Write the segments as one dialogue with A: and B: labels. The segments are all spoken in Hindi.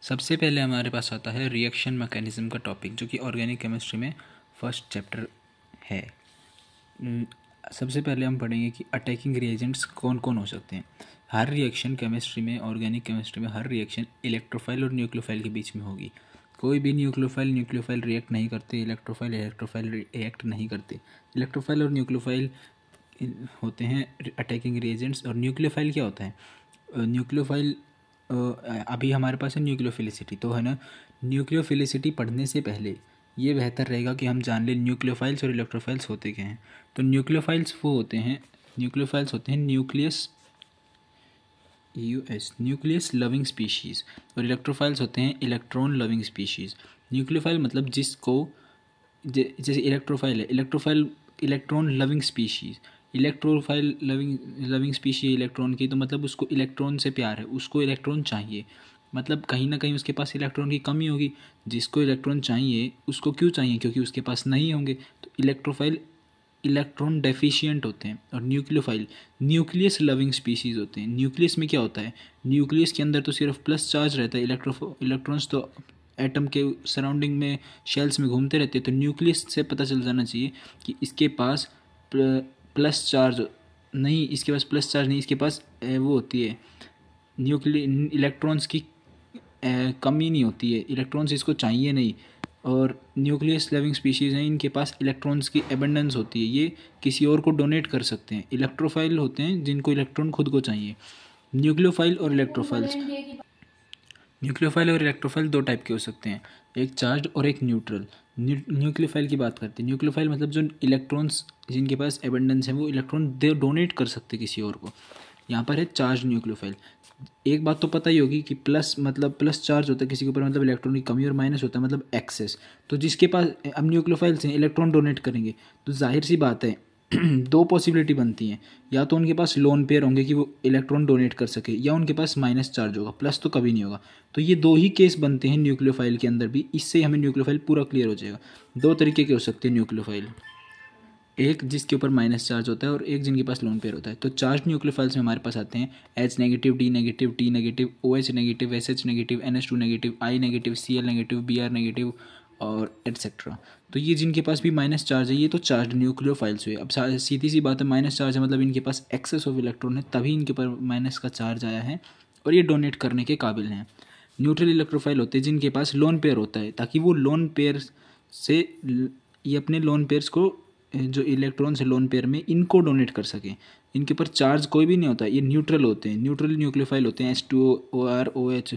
A: सबसे पहले हमारे पास आता है रिएक्शन मैकेनिज्म का टॉपिक, जो कि ऑर्गेनिक केमिस्ट्री में फर्स्ट चैप्टर है। सबसे पहले हम पढ़ेंगे कि अटैकिंग रिएजेंट्स कौन कौन हो सकते हैं। हर रिएक्शन केमिस्ट्री में, ऑर्गेनिक केमिस्ट्री में हर रिएक्शन इलेक्ट्रोफाइल और न्यूक्लियोफाइल के बीच में होगी। कोई भी न्यूक्लियोफाइल रिएक्ट नहीं करते, इलेक्ट्रोफाइल रिएक्ट नहीं करते। इलेक्ट्रोफाइल और न्यूक्लियोफाइल होते हैं अटैकिंग रिएजेंट्स। और न्यूक्लियोफाइल क्या होता है? न्यूक्लियोफाइल अभी हमारे पास है न्यूक्लियोफिलिसिटी, तो है ना, न्यूक्लियोफिलिसिटी पढ़ने से पहले ये बेहतर रहेगा कि हम जान लें न्यूक्लियोफाइल्स और इलेक्ट्रोफाइल्स होते क्या हैं। तो न्यूक्लियोफाइल्स होते हैं न्यूक्लियस लविंग स्पीशीज़, और इलेक्ट्रोफाइल्स होते हैं इलेक्ट्रॉन लविंग स्पीशीज़। न्यूक्लियोफाइल मतलब जिसको जैसे electrophile electron loving species, electrophile loving species electron की, तो मतलब उसको इलेक्ट्रॉन से प्यार है, उसको इलेक्ट्रॉन चाहिए, मतलब कहीं ना कहीं उसके पास इलेक्ट्रॉन की कमी होगी। जिसको इलेक्ट्रॉन चाहिए उसको क्यों चाहिए? क्योंकि उसके पास नहीं होंगे। तो इलेक्ट्रोफाइल इलेक्ट्रॉन डेफिशिएंट होते हैं। और न्यूक्लियोफाइल न्यूक्लियस लविंग स्पीशीज़ होते हैं। न्यूक्लियस में क्या होता है? न्यूक्लियस के अंदर तो सिर्फ प्लस चार्ज रहता है, इलेक्ट्रॉन्स तो एटम के सराउंडिंग में शेल्स में घूमते रहते हैं। तो न्यूक्लियस से पता चल जाना चाहिए कि इसके पास प्लस चार्ज नहीं, इसके पास वो होती है इलेक्ट्रॉन्स की कमी नहीं होती है, इलेक्ट्रॉन्स इसको चाहिए नहीं। और न्यूक्लियस लविंग स्पीशीज़ हैं, इनके पास इलेक्ट्रॉन्स की एबंडेंस होती है, ये किसी और को डोनेट कर सकते हैं। इलेक्ट्रोफाइल होते हैं जिनको इलेक्ट्रॉन खुद को चाहिए। न्यूक्लियोफाइल और इलेक्ट्रोफाइल दो टाइप के हो सकते हैं, एक चार्ज और एक न्यूट्रल। न्यूक्लियोफाइल की बात करते हैं। न्यूक्लियोफाइल मतलब जो इलेक्ट्रॉन्स जिनके पास एबंडेंस है, वो इलेक्ट्रॉन डोनेट कर सकते किसी और को। यहाँ पर है चार्ज न्यूक्लियोफाइल। एक बात तो पता ही होगी कि प्लस मतलब प्लस चार्ज होता है किसी के ऊपर, मतलब इलेक्ट्रॉन की कमी, और माइनस होता है मतलब एक्सेस। तो जिसके पास अब न्यूक्लियोफाइल्स हैं, इलेक्ट्रॉन डोनेट करेंगे, तो जाहिर सी बात है दो पॉसिबिलिटी बनती हैं। या तो उनके पास लोन पेयर होंगे कि वो इलेक्ट्रॉन डोनेट कर सके, या उनके पास माइनस चार्ज होगा, प्लस तो कभी नहीं होगा। तो ये दो ही केस बनते हैं न्यूक्लियोफाइल के अंदर भी। इससे हमें न्यूक्लियोफाइल पूरा क्लियर हो जाएगा। दो तरीके के हो सकते हैं न्यूक्लियोफाइल, एक जिसके ऊपर माइनस चार्ज होता है और एक जिनके पास लोन पेयर होता है। तो चार्ज न्यूक्लियोफाइल्स में हमारे पास आते हैं H negative, D negative, T negative, OH negative, SH negative, NH2 negative, I negative, Cl negative, Br negative और एटसेट्रा। तो ये जिनके पास भी माइनस चार्ज है, ये तो चार्ज न्यूक्लियोफाइल्स हुए। अब सीधी सी बात है, माइनस चार्ज है मतलब इनके पास एक्सेस ऑफ इलेक्ट्रॉन है, तभी इनके ऊपर माइनस का चार्ज आया है और ये डोनेट करने के काबिल हैं। न्यूट्रल इलेक्ट्रोफाइल होते हैं जिनके पास लोन पेयर होता है, ताकि वो लोन पेयर से ये अपने लोन पेयर्स को, जो इलेक्ट्रॉन्स है लोन पेयर में, इनको डोनेट कर सकें। इनके ऊपर चार्ज कोई भी नहीं होता, ये न्यूट्रल होते हैं। न्यूट्रल न्यूक्लियोफाइल होते हैं H2O, OR, OH,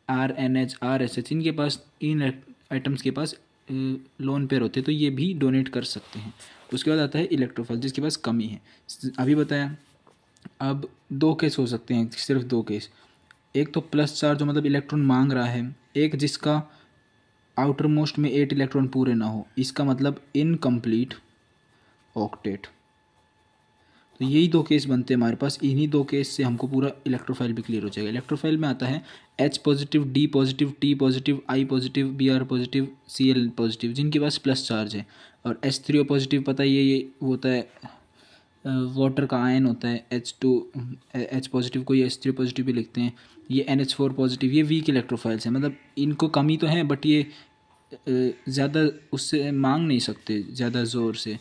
A: RNH, RSH। इनके पास, इन आइटम्स के पास लोन पेयर होते हैं, तो ये भी डोनेट कर सकते हैं। उसके बाद आता है इलेक्ट्रोफाइल, जिसके पास कमी है, अभी बताया। अब दो केस हो सकते हैं, सिर्फ दो केस। एक तो प्लस चार्ज जो मतलब इलेक्ट्रॉन मांग रहा है, एक जिसका आउटर मोस्ट में 8 इलेक्ट्रॉन पूरे ना हो, इसका मतलब इनकम्प्लीट ऑक्टेट। तो यही दो केस बनते हैं हमारे पास। इन्हीं दो केस से हमको पूरा इलेक्ट्रोफाइल भी क्लियर हो जाएगा। इलेक्ट्रोफाइल में आता है H positive, D positive, T positive, I positive, Br positive, Cl positive, जिनके पास प्लस चार्ज है। और H3O पॉजिटिव पता ही है, ये होता है वाटर का आयन होता है। H पॉजिटिव को ये H3O पॉजिटिव भी लिखते हैं। ये NH4 पॉजिटिव, ये वीक इलेक्ट्रोफाइल्स हैं, मतलब इनको कमी तो है, बट ये ज़्यादा उससे मांग नहीं सकते ज़्यादा ज़ोर से।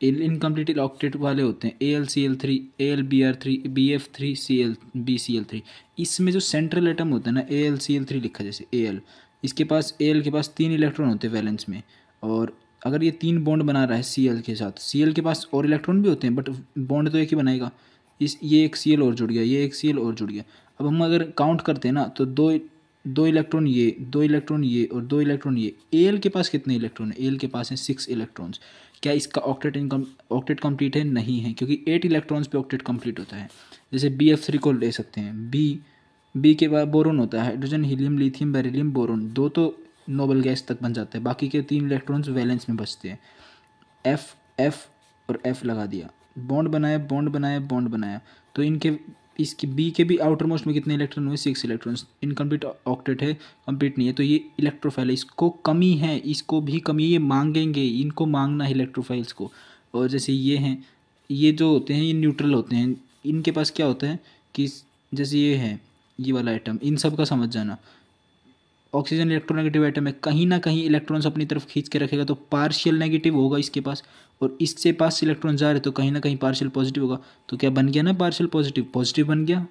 A: इनकम्प्लीट ऑक्टेट वाले होते हैं AlCl3, AlBr3, BF3Cl, BCl3। इसमें जो सेंट्रल एटम होता है ना, AlCl3 लिखा जैसे Al, इसके पास Al के पास 3 इलेक्ट्रॉन होते हैं वैलेंस में। और अगर ये 3 बॉन्ड बना रहा है Cl के साथ, Cl के पास और इलेक्ट्रॉन भी होते हैं, बट बॉन्ड तो एक ही बनाएगा। ये एक Cl और जुड़ गया, ये एक Cl और जुड़ गया। अब हम अगर काउंट करते हैं ना, तो दो इलेक्ट्रॉन ये, 2 इलेक्ट्रॉन ये और 2 इलेक्ट्रॉन ये। Al के पास कितने इलेक्ट्रॉन है? Al के पास है 6 इलेक्ट्रॉन्स। क्या इसका ऑक्टेट कंप्लीट है? नहीं है, क्योंकि 8 इलेक्ट्रॉन्स पे ऑक्टेट कंप्लीट होता है। जैसे BF3 को ले सकते हैं। बी के बाद बोरोन होता है, hydrogen, helium, lithium, beryllium, boron. 2 तो नोबल गैस तक बन जाता है, बाकी के 3 इलेक्ट्रॉन्स वैलेंस में बचते हैं। F और F लगा दिया, बॉन्ड बनाया। तो इसकी बी के भी आउटर मोस्ट में कितने इलेक्ट्रॉन हुए? 6 इलेक्ट्रॉन्स। इनकम्प्लीट ऑक्टेट है, कंप्लीट नहीं है। तो ये इलेक्ट्रोफाइल है, इसको कमी है, इसको भी कमी, ये मांगेंगे, इनको मांगना है इलेक्ट्रोफाइल्स को। और जैसे ये हैं, ये जो होते हैं ये न्यूट्रल होते हैं। इनके पास क्या होता है कि जैसे ये है, ये वाला आइटम, इन सब का समझ जाना। ऑक्सीजन इलेक्ट्रोनेगेटिव एटम है, कहीं ना कहीं इलेक्ट्रॉन्स अपनी तरफ खींच के रखेगा, तो पार्शियल नेगेटिव होगा इसके पास, और इससे पास इलेक्ट्रॉन जा रहे तो कहीं ना कहीं पार्शियल पॉजिटिव होगा। तो क्या बन गया ना, पार्शियल पॉजिटिव, पॉजिटिव बन गया,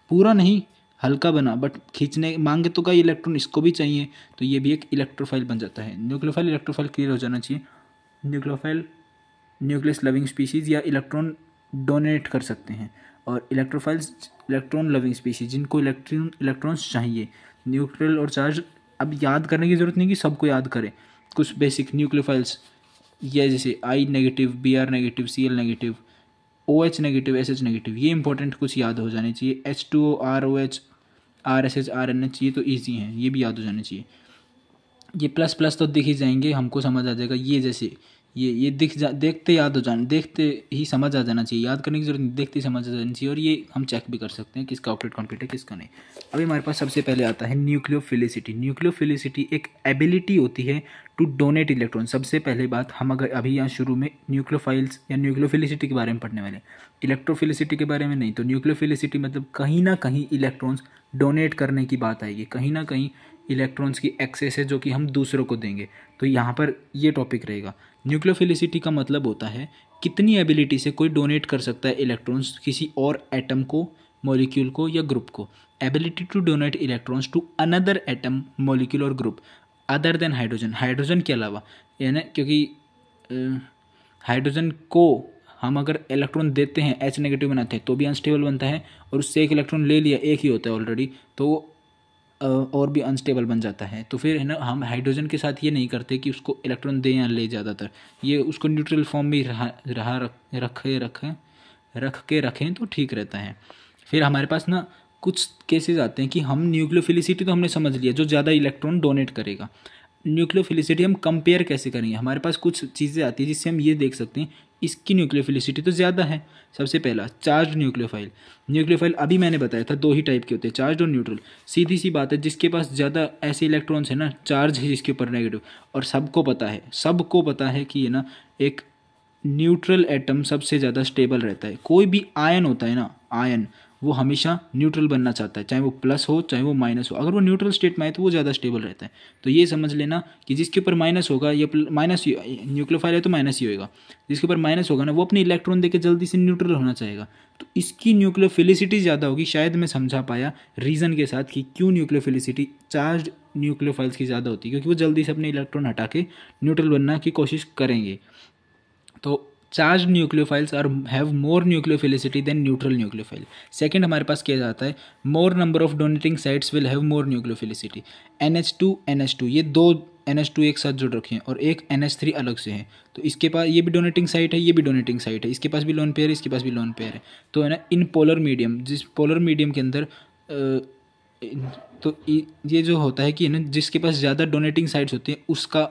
A: पूरा नहीं हल्का बना, बट खींचने मांगे तो कई इलेक्ट्रॉन इसको भी चाहिए, तो ये भी एक इलेक्ट्रोफाइल बन जाता है। न्यूक्लियोफाइल इलेक्ट्रोफाइल क्लियर हो जाना चाहिए। न्यूक्लियोफाइल न्यूक्लियस लविंग स्पीशीज़ या इलेक्ट्रॉन डोनेट कर सकते हैं, और इलेक्ट्रोफाइल्स इलेक्ट्रॉन लविंग स्पीशीज जिनको इलेक्ट्रॉन्स चाहिए। न्यूट्रल और चार्ज अब याद करने की ज़रूरत नहीं कि सबको याद करें, कुछ बेसिक न्यूक्लियोफाइल्स ये जैसे I negative, B R negative, C L negative, O H negative, S H negative, ये इंपॉर्टेंट कुछ याद हो जाने चाहिए। H2O, ROH, RSH, RNH, ये तो ईजी हैं, ये भी याद हो जाने चाहिए। ये प्लस प्लस तो दिख ही जाएंगे, हमको समझ आ जाएगा। ये जैसे ये देखते याद हो जाने, देखते ही समझ आ जाना चाहिए, याद करने की जरूरत नहीं, देखते ही समझ आ जाना चाहिए। और ये हम चेक भी कर सकते हैं किसका ऑक्टेट कंप्लीट है किसका नहीं। अभी हमारे पास सबसे पहले आता है न्यूक्लियोफिलिसिटी। न्यूक्लियोफिलिसिटी एक एबिलिटी होती है टू डोनेट इलेक्ट्रॉन। सबसे पहले बात हम अगर अभी यहाँ शुरू में न्यूक्लियोफाइल्स या न्यूक्लियोफिलिसिटी के बारे में पढ़ने वाले, इलेक्ट्रोफिलिसिटी के बारे में नहीं। तो न्यूक्लियोफिलिसिटी मतलब कहीं ना कहीं इलेक्ट्रॉन्स डोनेट करने की बात आएगी, कहीं ना कहीं इलेक्ट्रॉन्स की एक्सेस है जो कि हम दूसरों को देंगे, तो यहाँ पर ये टॉपिक रहेगा। न्यूक्लियोफिलिसिटी का मतलब होता है कितनी एबिलिटी से कोई डोनेट कर सकता है इलेक्ट्रॉन्स किसी और एटम को, मॉलिक्यूल को या ग्रुप को। Ability to donate electrons to another atom, molecule और group other than hydrogen, hydrogen के अलावा, यानी क्योंकि हाइड्रोजन को हम अगर इलेक्ट्रॉन देते हैं, H नेगेटिव बनाते हैं तो भी अनस्टेबल बनता है, और उससे एक इलेक्ट्रॉन ले लिया, एक ही होता है ऑलरेडी, तो और भी अनस्टेबल बन जाता है। तो फिर है ना, हम हाइड्रोजन के साथ ये नहीं करते कि उसको इलेक्ट्रॉन दें या ले, ज़्यादातर ये उसको न्यूट्रल फॉर्म में रख के रखें तो ठीक रहता है। फिर हमारे पास ना कुछ केसेस आते हैं कि हम न्यूक्लियोफिलिसिटी तो हमने समझ लिया, जो ज़्यादा इलेक्ट्रॉन डोनेट करेगा। न्यूक्लियोफिलिसिटी हम कंपेयर कैसे करेंगे, हमारे पास कुछ चीज़ें आती हैं जिससे हम ये देख सकते हैं इसकी न्यूक्लियोफिलिसिटी तो ज़्यादा है। सबसे पहला चार्ज न्यूक्लियोफाइल। न्यूक्लियोफाइल अभी मैंने बताया था दो ही टाइप के होते हैं, चार्ज और न्यूट्रल। सीधी सी बात है, जिसके पास ज़्यादा ऐसे इलेक्ट्रॉन्स है ना, चार्ज है जिसके ऊपर नेगेटिव, और सबको पता है कि ये ना एक न्यूट्रल एटम सबसे ज़्यादा स्टेबल रहता है। कोई भी आयन होता है ना, आयन, वो हमेशा न्यूट्रल बनना चाहता है, चाहे वो प्लस हो चाहे वो माइनस हो। अगर वो न्यूट्रल स्टेट में आए तो वो ज़्यादा स्टेबल रहता है। तो ये समझ लेना कि जिसके ऊपर माइनस होगा या माइनस, न्यूक्लियोफाइल है तो माइनस ही होगा, जिसके ऊपर माइनस होगा ना वो अपने इलेक्ट्रॉन देके जल्दी से न्यूट्रल होना चाहेगा, तो इसकी न्यूक्लियोफिलिसिटी ज़्यादा होगी। शायद मैं समझा पाया रीज़न के साथ कि क्यों न्यूक्लियोफिलिसिटी चार्ज न्यूक्लियोफाइल्स की ज़्यादा होती है, क्योंकि वो जल्दी से अपने इलेक्ट्रॉन हटा के न्यूट्रल बनना की कोशिश करेंगे। तो charge nucleophiles are have more nucleophilicity than neutral nucleophile. Second हमारे पास किया जाता है more number of donating sites will have more nucleophilicity. NH2 NH2 ये दो NH2 एक साथ जुड़ रखे हैं और एक NH3 अलग से है, तो इसके पास ये भी डोनेटिंग साइट है, ये भी डोनेटिंग साइट है, इसके पास भी लोन पेयर है, इसके पास भी लोन पेयर है। तो है ना, इन पोलर मीडियम, जिस पोलर मीडियम के अंदर तो ये जो होता है कि है ना, जिसके पास ज़्यादा डोनेटिंग साइट्स होती हैं उसका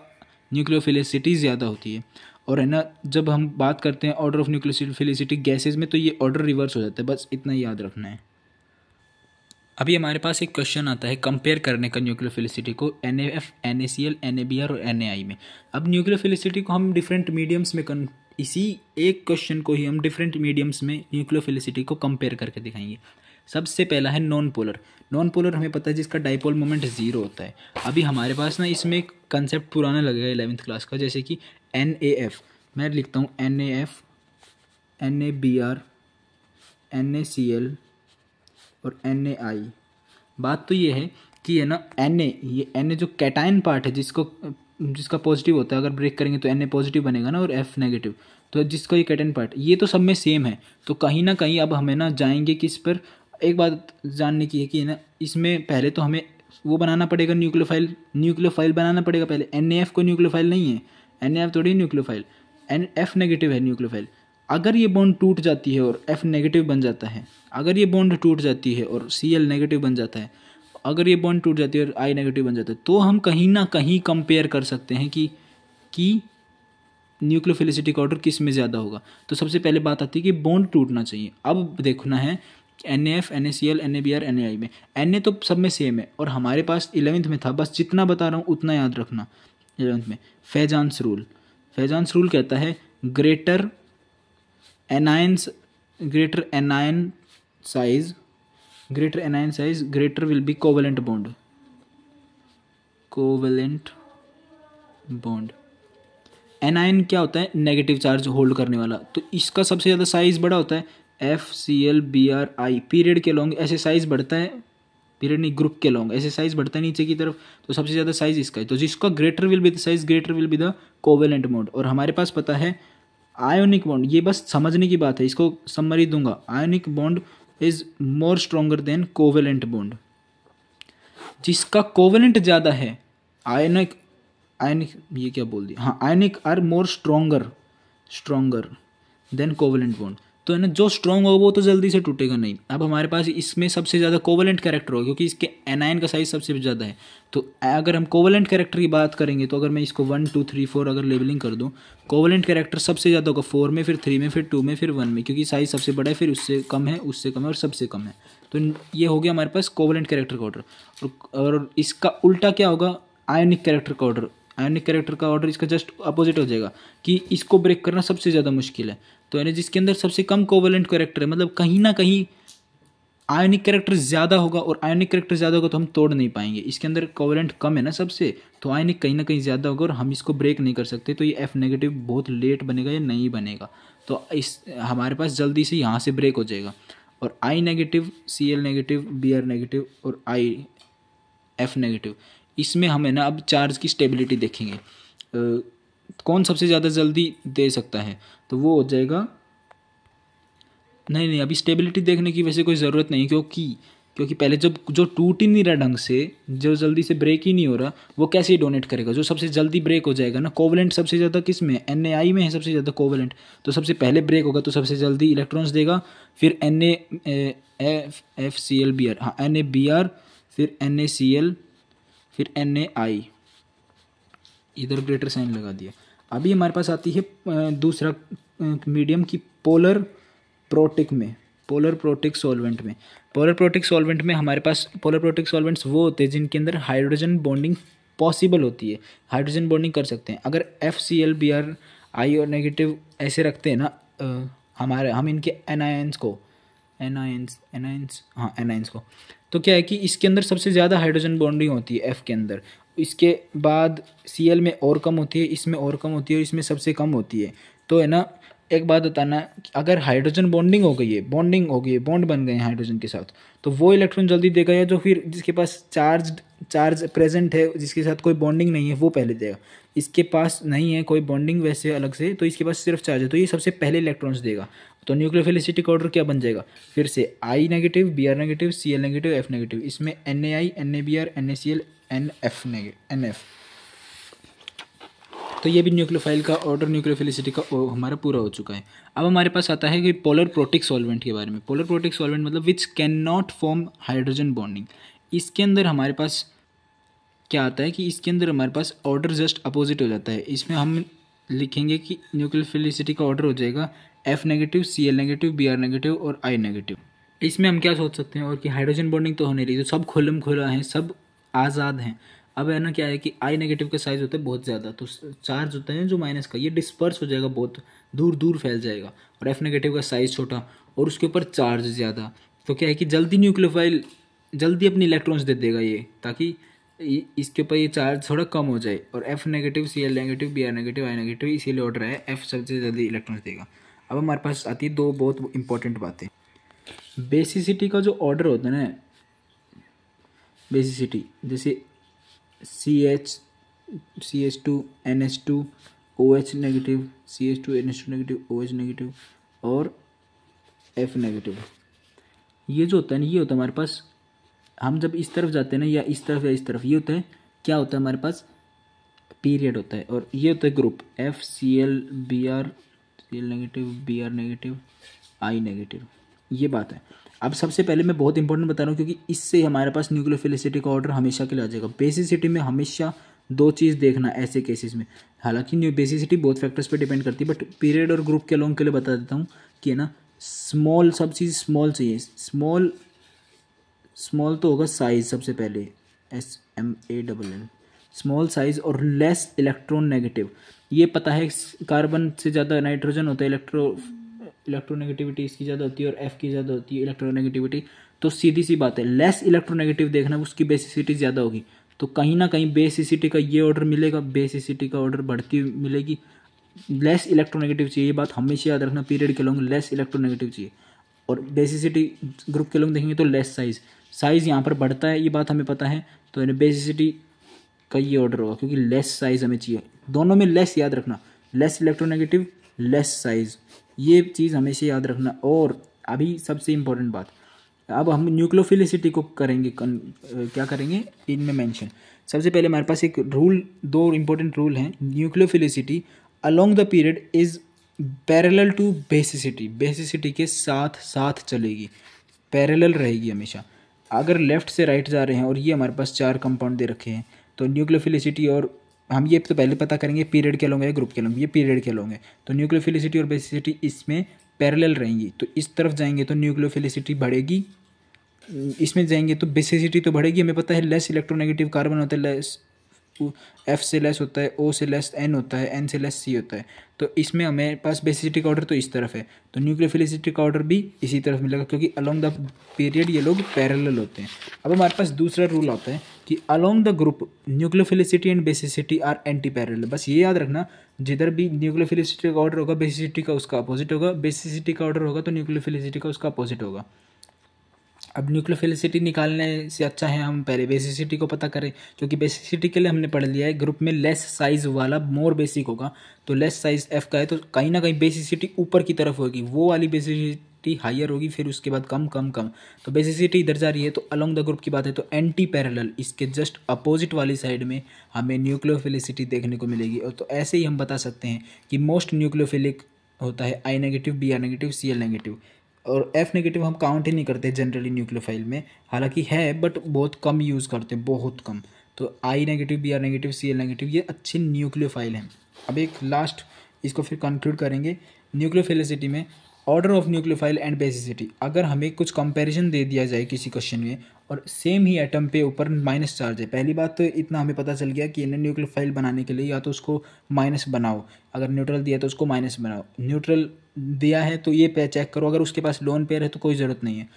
A: न्यूक्लियोफिलिसिटी ज़्यादा होती है। और है ना, जब हम बात करते हैं ऑर्डर ऑफ न्यूक्लियोफिलिसिटी गैसेज में, तो ये ऑर्डर रिवर्स हो जाता है, बस इतना ही याद रखना है। अभी हमारे पास एक क्वेश्चन आता है कंपेयर करने का न्यूक्लियोफिलिसिटी को NaF, NaCl, NaBr और Na में। अब न्यूक्लियोफिलिसिटी को हम डिफरेंट मीडियम्स में इसी एक क्वेश्चन को ही हम डिफरेंट मीडियम्स में न्यूक्लियोफिलिसिटी को कंपेयर करके दिखाएंगे। सबसे पहला है नॉन पोलर। नॉन पोलर हमें पता है जिसका डाइपोल मोमेंट 0 होता है। अभी हमारे पास ना इसमें एक कंसेप्ट पुराना लगेगा 11th क्लास का, जैसे कि NaF, मैं लिखता हूँ NaF, NaBr, NaCl और Na। बात तो ये है कि है ना, Na जो कैटायन पार्ट है, जिसका पॉजिटिव होता है, अगर ब्रेक करेंगे तो Na पॉजिटिव बनेगा ना और F नेगेटिव, तो जिसका ये कैटायन पार्ट, ये तो सब में सेम है। तो कहीं ना कहीं अब हमें ना जाएंगे किस पर, एक बात जानने की है कि ना, इसमें पहले तो हमें वो बनाना पड़ेगा, न्यूक्लियोफाइल बनाना पड़ेगा पहले। NaF को न्यूक्लियोफाइल नहीं है, NaF थोड़ी न्यूक्लियोफाइल, F नेगेटिव है न्यूक्लियोफाइल। अगर ये बॉन्ड टूट जाती है और F नेगेटिव बन जाता है, अगर ये बॉन्ड टूट जाती है और Cl नेगेटिव बन जाता है, अगर ये बॉन्ड टूट जाती है और I नेगेटिव बन जाता है, तो हम कहीं ना कहीं कंपेयर कर सकते हैं कि न्यूक्लियोफिलिसिटी का ऑर्डर किस में ज़्यादा होगा। तो सबसे पहले बात आती है कि बॉन्ड टूटना चाहिए। अब देखना है NaF, NaCl, NaBr, Na में, Na तो सब में सेम है और हमारे पास 11th में था, बस जितना बता रहा हूँ उतना याद रखना। 11th में फेजान्स रूल कहता है greater anion size greater will be covalent bond। Covalent bond. Anion क्या होता है, नेगेटिव चार्ज होल्ड करने वाला, तो इसका सबसे ज़्यादा साइज बड़ा होता है FCl Br I। पीरियड के लॉन्ग ऐसे साइज बढ़ता है, पीरियड नहीं ग्रुप के लॉन्ग ऐसे साइज बढ़ता है नीचे की तरफ, तो सबसे ज़्यादा साइज इसका है। तो जिसका greater will be the size, greater will be the covalent bond. और हमारे पास पता है आयोनिक बॉन्ड, ये बस समझने की बात है, इसको समरी दूंगा। Ionic bond is more stronger than covalent bond. जिसका कोवेलेंट ज़्यादा है, आयोनिक आयनिक ये क्या बोल दिया, हाँ, ionic are more stronger than covalent bond. तो है ना, जो स्ट्रॉन्ग होगा वो तो जल्दी से टूटेगा नहीं। अब हमारे पास इसमें सबसे ज़्यादा कोवेलेंट कैरेक्टर होगा क्योंकि इसके एनायन का साइज सबसे ज़्यादा है। तो अगर हम कोवेलेंट कैरेक्टर की बात करेंगे तो अगर मैं इसको 1 2 3 4 अगर लेबलिंग कर दूँ, कोवेलेंट कैरेक्टर सबसे ज़्यादा होगा 4 में, फिर 3 में, फिर 2 में, फिर 1 में, क्योंकि साइज सबसे बड़ा है, फिर उससे कम है, उससे कम है और सबसे कम है। तो ये हो गया हमारे पास कोवेलेंट कैरेक्टर का ऑर्डर। और इसका उल्टा क्या होगा, आयोनिक कैरेक्टर का ऑर्डर। आयोनिक कैरेक्टर का ऑर्डर इसका जस्ट अपोजिट हो जाएगा कि इसको ब्रेक करना सबसे ज़्यादा मुश्किल है। तो यानी जिसके अंदर सबसे कम कोवेलेंट कैरेक्टर है, मतलब कहीं ना कहीं आयोनिक कैरेक्टर ज़्यादा होगा, और आयोनिक कैरेक्टर ज़्यादा होगा तो हम तोड़ नहीं पाएंगे। इसके अंदर कोवेलेंट कम है ना सबसे, तो आयोनिक कहीं ना कहीं ज़्यादा होगा और हम इसको ब्रेक नहीं कर सकते। तो ये F नेगेटिव बहुत लेट बनेगा या नहीं बनेगा, तो इस हमारे पास जल्दी से यहाँ से ब्रेक हो जाएगा। और I negative, Cl negative, Br negative और F नेगेटिव, इसमें हम है ना अब चार्ज की स्टेबिलिटी देखेंगे, कौन सबसे ज़्यादा जल्दी दे सकता है, तो वो हो जाएगा, नहीं अभी स्टेबिलिटी देखने की वैसे कोई ज़रूरत नहीं, क्योंकि पहले जब जो टूट ही नहीं रहा ढंग से, जो जल्दी से ब्रेक ही नहीं हो रहा, वो कैसे डोनेट करेगा। जो सबसे जल्दी ब्रेक हो जाएगा ना, कोवेलेंट सबसे ज़्यादा किस में, NaI में है सबसे ज़्यादा कोवेलेंट, तो सबसे पहले ब्रेक होगा तो सबसे जल्दी इलेक्ट्रॉन्स देगा, फिर FCl Br, हाँ NaBr, फिर NaCl, फिर NaI, इधर ग्रेटर साइन लगा दिया। अभी हमारे पास आती है दूसरा मीडियम की पोलर प्रोटिक सॉल्वेंट में। पोलर प्रोटिक सॉल्वेंट में हमारे पास पोलर प्रोटिक सॉल्वेंट्स वो होते हैं जिनके अंदर हाइड्रोजन बॉन्डिंग पॉसिबल होती है, हाइड्रोजन बॉन्डिंग कर सकते हैं। अगर FCl Br I और नेगेटिव ऐसे रखते हैं ना, हम इनके एनायंस को तो क्या है कि इसके अंदर सबसे ज़्यादा हाइड्रोजन बॉन्डिंग होती है F के अंदर, इसके बाद Cl में और कम होती है, इसमें और कम होती है और इसमें सबसे कम होती है। तो है ना, एक बात बताना, अगर हाइड्रोजन बॉन्डिंग हो गई है, बॉन्ड बन गए हैं हाइड्रोजन के साथ, तो वो इलेक्ट्रॉन जल्दी देगा, या जो फिर जिसके पास चार्ज प्रेजेंट है, जिसके साथ कोई बॉन्डिंग नहीं है, वो पहले देगा। इसके पास नहीं है कोई बॉन्डिंग वैसे अलग से, तो इसके पास सिर्फ चार्ज है, तो ये सबसे पहले इलेक्ट्रॉन्स देगा। तो न्यूक्लियोफिलिसिटी का ऑर्डर क्या बन जाएगा, फिर से I negative, Br negative, Cl negative, F negative, इसमें NaI, NaBr, NaCl, NF। तो ये भी न्यूक्लियोफाइल का ऑर्डर, न्यूक्लियोफिलिसिटी का हमारा पूरा हो चुका है। अब हमारे पास आता है कि पोलर प्रोटिक सॉल्वेंट के बारे में। पोलर प्रोटिक सॉल्वेंट मतलब which can not form hydrogen bonding. इसके अंदर हमारे पास क्या आता है कि इसके अंदर हमारे पास ऑर्डर जस्ट अपोजिट हो जाता है। इसमें हम लिखेंगे कि न्यूक्लियोफिलिसिटी का ऑर्डर हो जाएगा F negative, Cl negative, Br negative और I नेगेटिव। इसमें हम क्या सोच सकते हैं, और कि हाइड्रोजन बॉन्डिंग तो होने रही, तो सब खुलम खुला है, सब आज़ाद हैं। अब है ना क्या है कि I नेगेटिव का साइज होता है बहुत ज़्यादा, तो चार्ज होता है जो माइनस का, ये डिस्पर्स हो जाएगा, बहुत दूर दूर फैल जाएगा। और F नेगेटिव का साइज छोटा और उसके ऊपर चार्ज ज़्यादा, तो क्या है कि जल्दी न्यूक्लियोफाइल जल्दी अपनी इलेक्ट्रॉन्स दे देगा ये, ताकि इसके ऊपर ये चार्ज थोड़ा कम हो जाए। और F negative, Cl negative, Br negative, I negative, इसीलिए ऑर्डर है F सबसे जल्दी इलेक्ट्रॉन्स देगा। अब हमारे पास आती है दो बहुत इंपॉर्टेंट बातें। बेसिसिटी का जो ऑर्डर होता है ना, बेसिसिटी जैसे CH2 NH2 OH negative, CH2 NH2 negative, OH negative और F नेगेटिव, ये जो होता है ना, ये होता है हमारे पास, हम जब इस तरफ जाते हैं ना, या इस तरफ या इस तरफ, ये होता है क्या होता है हमारे पास, पीरियड होता है। और ये होता है group FCl Br, Cl negative, Br negative, I negative, ये बात है। अब सबसे पहले मैं बहुत इंपॉर्टेंट बता रहा हूँ क्योंकि इससे हमारे पास न्यूक्लियोफिलिसिटी का ऑर्डर हमेशा के लिए आ जाएगा। बेसिसिटी में हमेशा दो चीज़ देखना ऐसे केसेस में, हालांकि बेसिसिटी बहुत फैक्टर्स पे डिपेंड करती है, बट पीरियड और ग्रुप के लॉन्ग के लिए बता देता हूँ कि है ना, स्मॉल, सब चीज़ स्मॉल चाहिए। स्मॉल तो होगा साइज सबसे पहले, SMALL, स्मॉल साइज और लेस इलेक्ट्रॉन नेगेटिव। ये पता है कार्बन से ज़्यादा नाइट्रोजन होता है, इलेक्ट्रोनेगेटिविटी इसकी ज़्यादा होती है और F की ज़्यादा होती है इलेक्ट्रोनेगेटिविटी। तो सीधी सी बात है, लेस इलेक्ट्रोनेगेटिव देखना, उसकी बेसिसिटी ज़्यादा होगी। तो कहीं ना कहीं बेसिसिटी का ये ऑर्डर मिलेगा, बेसिसिटी का ऑर्डर बढ़ती हुई मिलेगी। लेस इलेक्ट्रोनेगेटिव चाहिए, ये बात हमेशा याद रखना, पीरियड के लॉन्ग लेस इलेक्ट्रोनेगेटिव चाहिए। और बेसिसिटी ग्रुप के लॉन्ग देखेंगे तो लेस साइज़ यहाँ पर बढ़ता है, ये बात हमें पता है। तो बेसिसिटी का ये ऑर्डर होगा क्योंकि लेस साइज़ हमें चाहिए। दोनों में लेस याद रखना, लेस इलेक्ट्रोनेगेटिव लेस साइज़, ये चीज़ हमेशा याद रखना। और अभी सबसे इम्पोर्टेंट बात, अब हम न्यूक्लियोफिलिसिटी को करेंगे क्या करेंगे इनमें मेंशन। सबसे पहले हमारे पास एक रूल, दो इंपॉर्टेंट रूल हैं। Nucleophilicity along the period is parallel to basicity, basicity के साथ साथ चलेगी, पैरेलल रहेगी हमेशा। अगर लेफ्ट से राइट जा रहे हैं और ये हमारे पास 4 कंपाउंड दे रखे हैं तो न्यूक्लियोफिलिसिटी, और हम ये तो पहले पता करेंगे पीरियड के लॉन्ग है ग्रुप के लॉन्ग, ये पीरियड के लॉन्ग है, तो न्यूक्लियोफिलिसिटी और बेसिसिटी इसमें पैरेलल रहेंगी। तो इस तरफ जाएंगे तो न्यूक्लियोफिलिसिटी बढ़ेगी, इसमें जाएंगे तो बेसिसिटी तो बढ़ेगी। हमें पता है लेस इलेक्ट्रोनेगेटिव कार्बन होता है, लेस F से लेस होता है, O से लेस N होता है, N से लेस C होता है। तो इसमें हमें पास बेसिसिटी का ऑर्डर तो इस तरफ है, तो न्यूक्लियोफिलिसिटी का ऑर्डर भी इसी तरफ मिलेगा क्योंकि अलोंग द पीरियड ये लोग पैरेलल होते हैं। अब हमारे पास दूसरा रूल आता है कि along the group nucleophilicity and basicity are anti parallel. बस ये याद रखना, जिधर भी न्यूक्लियोफिलिसिटी का ऑर्डर होगा बेसिसिटी का उसका अपोजिट होगा, बेसिसिटी का ऑर्डर होगा तो न्यूक्लियोफिलिसिटी का उसका अपोजिट होगा। अब न्यूक्लियोफिलिसिटी निकालने से अच्छा है हम पहले बेसिसिटी को पता करें, क्योंकि बेसिसिटी के लिए हमने पढ़ लिया है ग्रुप में लेस साइज वाला मोर बेसिक होगा, तो लेस साइज एफ का है तो कहीं ना कहीं बेसिसिटी ऊपर की तरफ होगी, वो वाली बेसिसिटी हायर होगी, फिर उसके बाद कम कम कम, तो बेसिसिटी इधर जा रही है। तो अलोंग द ग्रुप की बात है तो एंटी पैरेलल इसके जस्ट अपोजिट वाली साइड में हमें न्यूक्लियोफिलिसिटी देखने को मिलेगी। और तो ऐसे ही हम बता सकते हैं कि मोस्ट न्यूक्लियोफिलिक होता है I negative, B R negative, C L negative, और एफ नेगेटिव हम काउंट ही नहीं करते जनरली न्यूक्लियोफाइल में, हालांकि है बट बहुत कम यूज़ करते हैं, बहुत कम। तो I negative, B R negative, C L negative ये अच्छे न्यूक्लियोफाइल हैं। अब एक लास्ट इसको फिर कंक्लूड करेंगे न्यूक्लियोफिलिसिटी में, order of nucleophile and basicity. अगर हमें कुछ कंपैरिजन दे दिया जाए किसी क्वेश्चन में और सेम ही एटम पे ऊपर माइनस चार्ज है, पहली बात तो इतना हमें पता चल गया कि इन्हें न्यूक्लियोफाइल बनाने के लिए या तो उसको माइनस बनाओ, अगर न्यूट्रल दिया तो उसको माइनस बनाओ, न्यूट्रल दिया है तो ये पे चेक करो, अगर उसके पास लोन पेयर है तो कोई ज़रूरत नहीं है।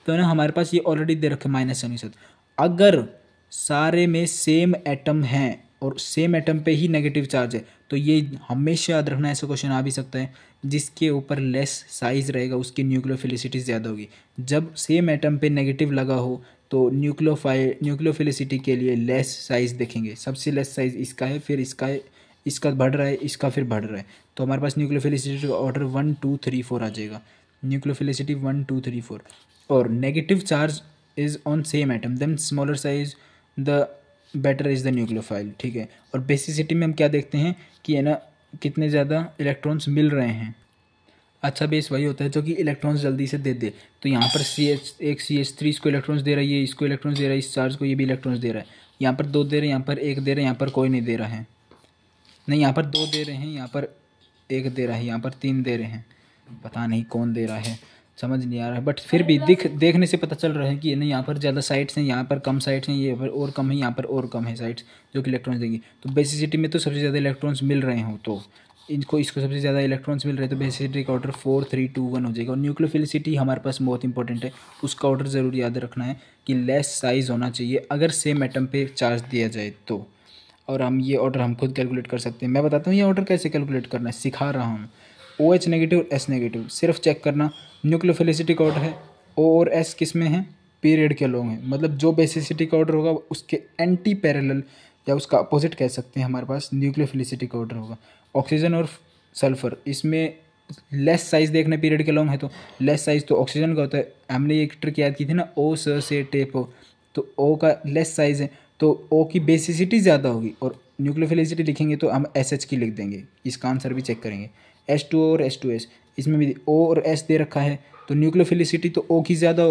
A: तो ना हमारे पास ये ऑलरेडी दे रखे -1। अगर सारे में सेम एटम हैं और सेम एटम पे ही नेगेटिव चार्ज है तो ये हमेशा याद रखना, ऐसा क्वेश्चन आ भी सकता है, जिसके ऊपर लेस साइज रहेगा उसकी न्यूक्लियोफिलिसिटी ज़्यादा होगी। जब सेम एटम पे नेगेटिव लगा हो तो न्यूक्लियोफिलिसिटी के लिए लेस साइज देखेंगे, सबसे लेस साइज इसका है, फिर इसका है, इसका बढ़ रहा है, इसका फिर बढ़ रहा है, तो हमारे पास न्यूक्लियोफिलिसिटी का ऑर्डर 1 2 3 4 आ जाएगा। न्यूक्लियोफिलिसिटी 1 2 3 4 और negative charge is on same atom then smaller size the better is the nucleophile, ठीक है। और बेसिसिटी में हम क्या देखते हैं कि है ना कितने ज़्यादा इलेक्ट्रॉन्स मिल रहे हैं। अच्छा बेस वही होता है जो कि इलेक्ट्रॉन्स जल्दी से दे दे, तो यहाँ पर CH3 इसको इलेक्ट्रॉन्स दे रहा है, ये इसको इलेक्ट्रॉन्स दे रहा है, इस चार्ज को ये भी इलेक्ट्रॉन्स दे रहा है, यहाँ पर 2 दे रहे हैं, यहाँ पर 1 दे रहे हैं, यहाँ पर कोई नहीं दे रहा है, नहीं यहाँ पर 2 दे रहे हैं, यहाँ पर 1 दे रहा है, यहाँ पर 3 दे रहे हैं, पता नहीं कौन दे रहा है, समझ नहीं आ रहा है, बट फिर भी देखने से पता चल रहा है कि नहीं यहाँ पर ज़्यादा साइड्स हैं, यहाँ पर कम साइड्स हैं, ये पर और कम है, यहाँ पर और कम है साइड्स जो कि इलेक्ट्रॉन्स देंगी। तो बेसिसिटी में तो सबसे ज़्यादा इलेक्ट्रॉन्स मिल रहे हों तो इसको सबसे ज़्यादा इलेक्ट्रॉन्स मिल रहे हैं तो बेसिसिटी का ऑर्डर 4 3 2 1 हो जाएगा। और न्यूक्लियोफिलिसिटी हमारे पास बहुत इंपॉर्टेंट है, उसका ऑर्डर ज़रूर याद रखना है कि लेस साइज़ होना चाहिए अगर सेम एटम पे चार्ज दिया जाए तो। और हम ये ऑर्डर हम खुद कैलकुलेट कर सकते हैं, मैं बताता हूँ ये ऑर्डर कैसे कैलकुलेट करना है, सिखा रहा हूँ। OH नेगेटिव S नेगेटिव सिर्फ चेक करना, न्यूक्लियोफिलिसिटी का ऑर्डर है, O और S किस में है, पीरियड के लॉन्ग है, मतलब जो बेसिसिटी का ऑर्डर होगा उसके एंटी पैरेलल या उसका अपोजिट कह सकते हैं हमारे पास न्यूक्लियोफिलिसिटी का ऑर्डर होगा। ऑक्सीजन और सल्फर इसमें लेस साइज देखना, पीरियड के लॉन्ग है तो लेस साइज तो ऑक्सीजन का होता है, हमने एक ट्रिक याद की थी ना, O से टेप हो, तो O का लेस साइज है तो O की बेसिसिटी ज़्यादा होगी, और न्यूक्लियोफिलिसिटी लिखेंगे तो हम SH की लिख देंगे, इसका आंसर भी चेक करेंगे। H2O और H2S इसमें भी O और S दे रखा है तो न्यूक्लियोफिलिसिटी तो O की ज़्यादा,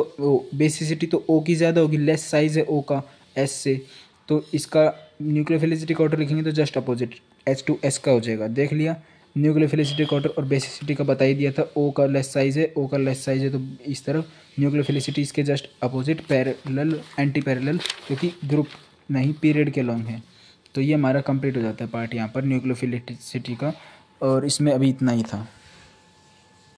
A: बेसिसिटी तो O की ज़्यादा होगी, लेस साइज है O का S से, तो इसका न्यूक्लियोफिलिसिटी का ऑर्डर लिखेंगे तो जस्ट अपोजिट H2S का हो जाएगा। देख लिया न्यूक्लियोफिलिसिटी का ऑर्डर और बेसिसिटी का बता ही दिया था, O का लेस साइज है, O का लेस साइज है तो इस तरफ न्यूक्लियोफिलिसिटी इसके just opposite parallel anti parallel, क्योंकि ग्रुप नहीं पीरियड के लॉन्ग है। तो ये हमारा कंप्लीट हो जाता है पार्ट यहाँ पर न्यूक्लियोफिलिसिटी का, और इसमें अभी इतना ही था।